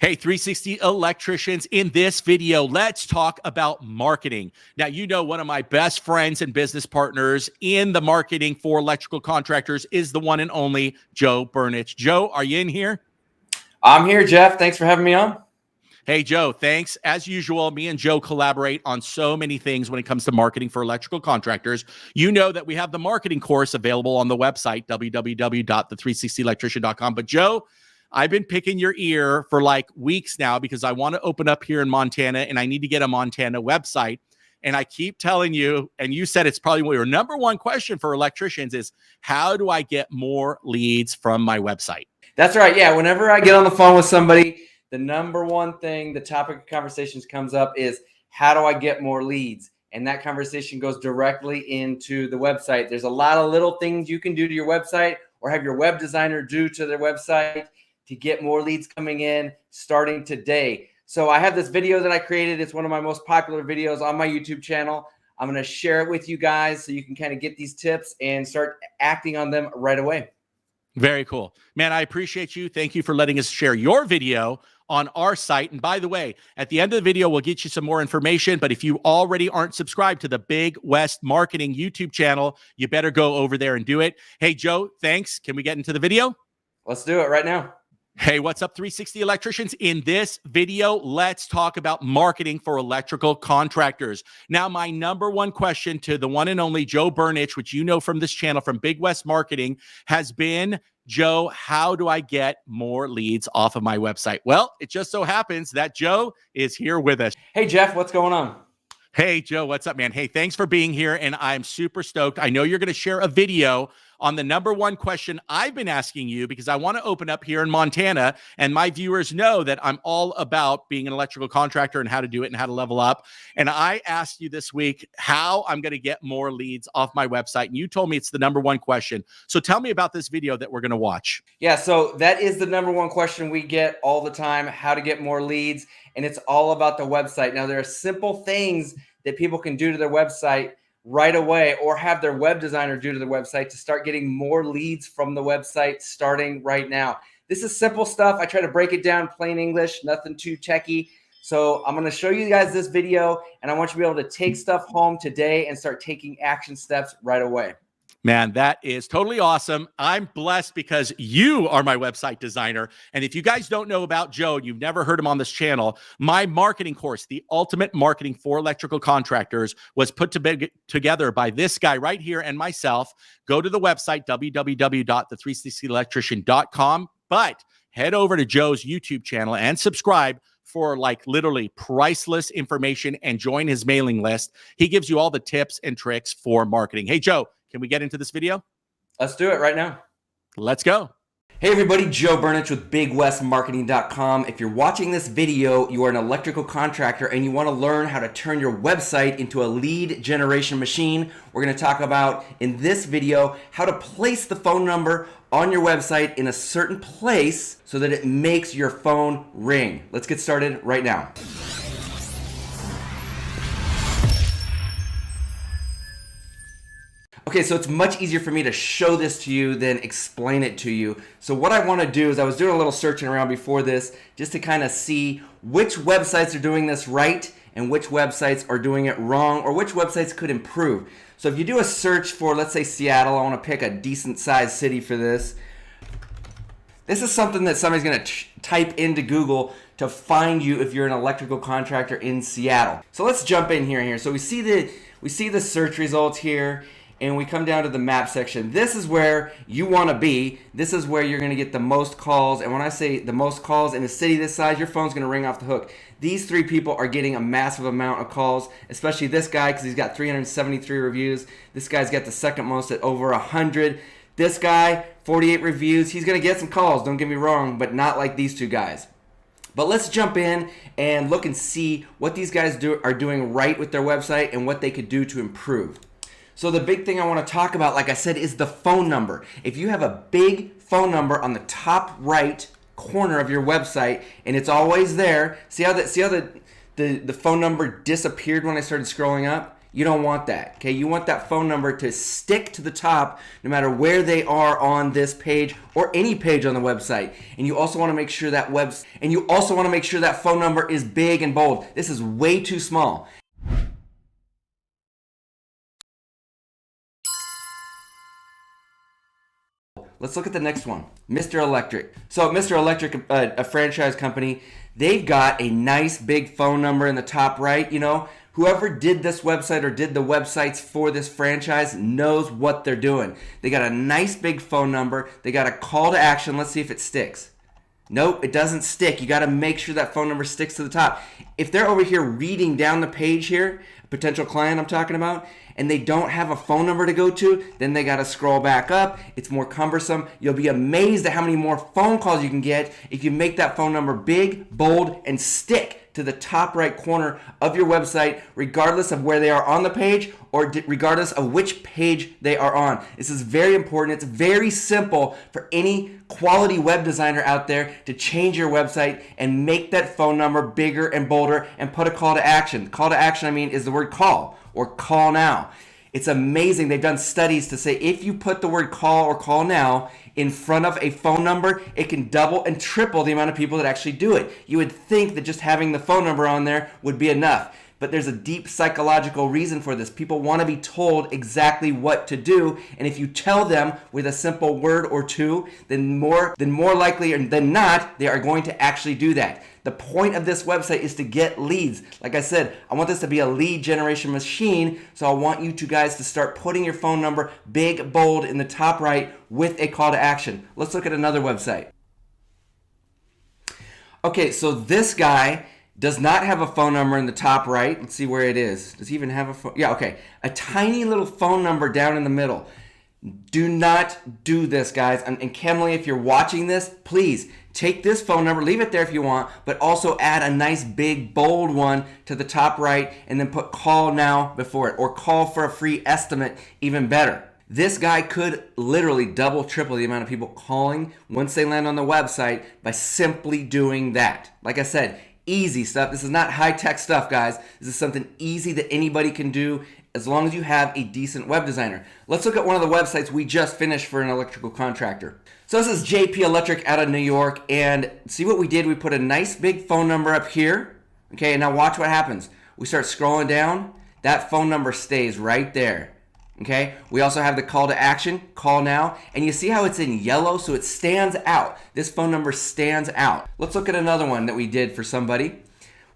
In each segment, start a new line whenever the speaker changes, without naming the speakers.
Hey, 360 electricians, in this video, let's talk about marketing. Now, you know, one of my best friends and business partners in the marketing for electrical contractors is the one and only Joe Burnich. Joe, are you in here?
I'm here, Jeff. Thanks for having me on.
Hey, Joe, thanks. As usual, me and Joe collaborate on so many things when it comes to marketing for electrical contractors. You know that we have the marketing course available on the website, www.the360electrician.com. But Joe, I've been picking your ear for like weeks now because I want to open up here in Montana and I need to get a Montana website. And I keep telling you, and you said it's probably your number one question for electricians is, how do I get more leads from my website?
That's right. Yeah. Whenever I get on the phone with somebody, the number one thing, the topic of conversations comes up is, how do I get more leads? And that conversation goes directly into the website. There's a lot of little things you can do to your website or have your web designer do to their website to get more leads coming in starting today. So I have this video that I created. It's one of my most popular videos on my YouTube channel. I'm going to share it with you guys so you can kind of get these tips and start acting on them right away.
Very cool, man. I appreciate you. Thank you for letting us share your video on our site. And by the way, at the end of the video, we'll get you some more information. But if you already aren't subscribed to the Big West Marketing YouTube channel, you better go over there and do it. Hey, Joe, thanks. Can we get into the video?
Let's do it right now.
Hey, what's up, 360 electricians? In this video, let's talk about marketing for electrical contractors. Now, my number one question to the one and only Joe Burnich, which you know from this channel, from Big West Marketing, has been, Joe, how do I get more leads off of my website? Well, it just so happens that Joe is here with us.
Hey, Jeff, what's going on?
Hey, Joe, what's up, man? Hey, thanks for being here, and I'm super stoked. I know you're going to share a video on the number one question I've been asking you because I want to open up here in Montana, and my viewers know that I'm all about being an electrical contractor and how to do it and how to level up. And I asked you this week how I'm going to get more leads off my website, and you told me it's the number one question. So tell me about this video that we're going to watch.
Yeah, so that is the number one question we get all the time, how to get more leads, and it's all about the website. Now, there are simple things that people can do to their website right away or have their web designer do to their website to start getting more leads from the website starting right now. This is simple stuff. I try to break it down plain English, nothing too techy. So I'm going to show you guys this video, and I want you to be able to take stuff home today and start taking action steps right away.
Man, that is totally awesome. I'm blessed because you are my website designer. And if you guys don't know about Joe, you've never heard him on this channel, my marketing course, The Ultimate Marketing for Electrical Contractors, was put together by this guy right here and myself. Go to the website, www.the360electrician.com, but head over to Joe's YouTube channel and subscribe for like literally priceless information and join his mailing list. He gives you all the tips and tricks for marketing. Hey, Joe, can we get into this video?
Let's do it right now.
Let's go.
Hey everybody, Joe Burnich with BigWestMarketing.com. If you're watching this video, you are an electrical contractor and you want to learn how to turn your website into a lead generation machine, we're going to talk about in this video how to place the phone number on your website in a certain place so that it makes your phone ring. Let's get started right now. Okay, so it's much easier for me to show this to you than explain it to you. So what I want to do is I was doing a little searching around before this just to kind of see which websites are doing this right and which websites are doing it wrong or which websites could improve. So if you do a search for, let's say, Seattle, I want to pick a decent sized city for this. This is something that somebody's going to type into Google to find you if you're an electrical contractor in Seattle. So let's jump in here. So we see the search results here. And we come down to the map section. This is where you want to be. This is where you're going to get the most calls. And when I say the most calls in a city this size, your phone's going to ring off the hook. These three people are getting a massive amount of calls, especially this guy because he's got 373 reviews. This guy's got the second most at over 100. This guy, 48 reviews. He's going to get some calls, don't get me wrong, but not like these two guys. But let's jump in and look and see what these guys are doing right with their website and what they could do to improve. So the big thing I want to talk about, like I said, is the phone number. If you have a big phone number on the top right corner of your website and it's always there, see how the phone number disappeared when I started scrolling up? You don't want that, okay? You want that phone number to stick to the top no matter where they are on this page or any page on the website. And you also want to make sure that phone number is big and bold. This is way too small. Let's look at the next one, Mr. Electric. So Mr. Electric, a franchise company, they've got a nice big phone number in the top right. You know, whoever did this website or did the websites for this franchise knows what they're doing. They got a nice big phone number. They got a call to action. Let's see if it sticks. Nope, it doesn't stick. You got to make sure that phone number sticks to the top. If they're over here reading down the page here, a potential client I'm talking about, and they don't have a phone number to go to, then they got to scroll back up. It's more cumbersome. You'll be amazed at how many more phone calls you can get if you make that phone number big, bold, and stick to the top right corner of your website, regardless of where they are on the page or regardless of which page they are on. This is very important. It's very simple for any quality web designer out there to change your website and make that phone number bigger and bolder and put a call to action. Call to action, I mean, is the word call or call now. It's amazing. They've done studies to say if you put the word call or call now in front of a phone number, it can double and triple the amount of people that actually do it. You would think that just having the phone number on there would be enough. But there's a deep psychological reason for this. People want to be told exactly what to do, and if you tell them with a simple word or two, then more likely than not, they are going to actually do that. The point of this website is to get leads. Like I said, I want this to be a lead generation machine, so I want you guys to start putting your phone number big, bold in the top right with a call to action. Let's look at another website. Okay, so this guy does not have a phone number in the top right. Let's see where it is. Does he even have a phone? Yeah, okay. A tiny little phone number down in the middle. Do not do this, guys. And Kemley, if you're watching this, please take this phone number, leave it there if you want, but also add a nice big bold one to the top right and then put call now before it, or call for a free estimate, even better. This guy could literally double, triple the amount of people calling once they land on the website by simply doing that. Like I said, easy stuff. This is not high-tech stuff, guys. This is something easy that anybody can do as long as you have a decent web designer. Let's look at one of the websites we just finished for an electrical contractor. So this is JP Electric out of New York, and see what we did? We put a nice big phone number up here. Okay, and now watch what happens. We start scrolling down. That phone number stays right there. Okay, we also have the call to action, call now, and you see how it's in yellow, so it stands out. This phone number stands out. Let's look at another one that we did for somebody.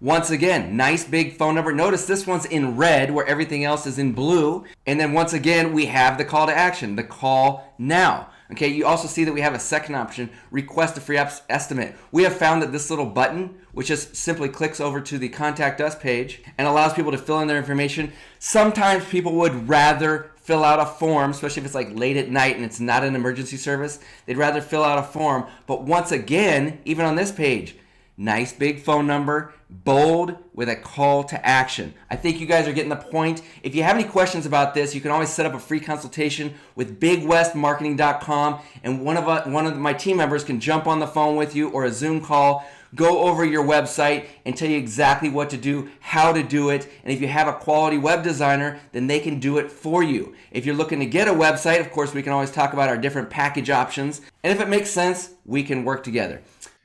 Once again, nice big phone number. Notice this one's in red where everything else is in blue. And then once again, we have the call to action, the call now. Okay, you also see that we have a second option, request a free estimate. We have found that this little button, which just simply clicks over to the contact us page and allows people to fill in their information. Sometimes people would rather fill out a form, especially if it's like late at night and it's not an emergency service. They'd rather fill out a form. But once again, even on this page, nice big phone number, bold with a call to action. I think you guys are getting the point. If you have any questions about this, you can always set up a free consultation with bigwestmarketing.com, and one of my team members can jump on the phone with you or a Zoom call, go over your website and tell you exactly what to do, how to do it. And if you have a quality web designer, then they can do it for you. If you're looking to get a website, of course, we can always talk about our different package options. And if it makes sense, we can work together.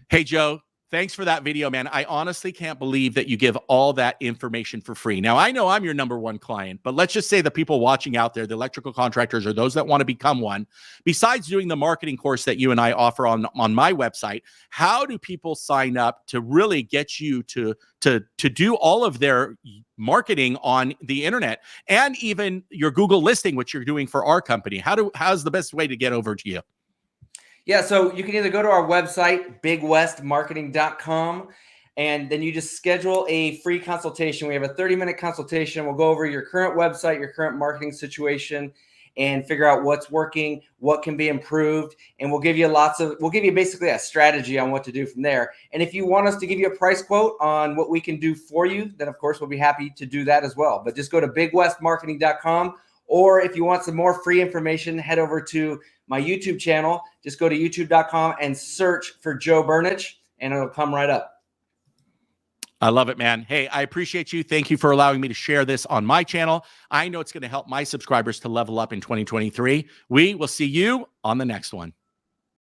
Hey, Joe. Thanks for that video, man. I honestly can't believe that you give all that information for free. Now, I know I'm your number one client, but let's just say the people watching out there, the electrical contractors or those that want to become one, besides doing the marketing course that you and I offer on my website, how do people sign up to really get you to do all of their marketing on the internet and even your Google listing, which you're doing for our company? How's the best way to get over to you?
Yeah, so you can either go to our website, bigwestmarketing.com, and then you just schedule a free consultation. We have a 30-minute consultation. We'll go over your current website, your current marketing situation, and figure out what's working, what can be improved, and we'll give you basically a strategy on what to do from there. And if you want us to give you a price quote on what we can do for you, then of course we'll be happy to do that as well. But just go to bigwestmarketing.com, or if you want some more free information, head over to my YouTube channel. Just go to youtube.com and search for Joe Burnich, and it'll come right up.
I love it, man. Hey, I appreciate you. Thank you for allowing me to share this on my channel. I know it's going to help my subscribers to level up in 2023. We will see you on the next one.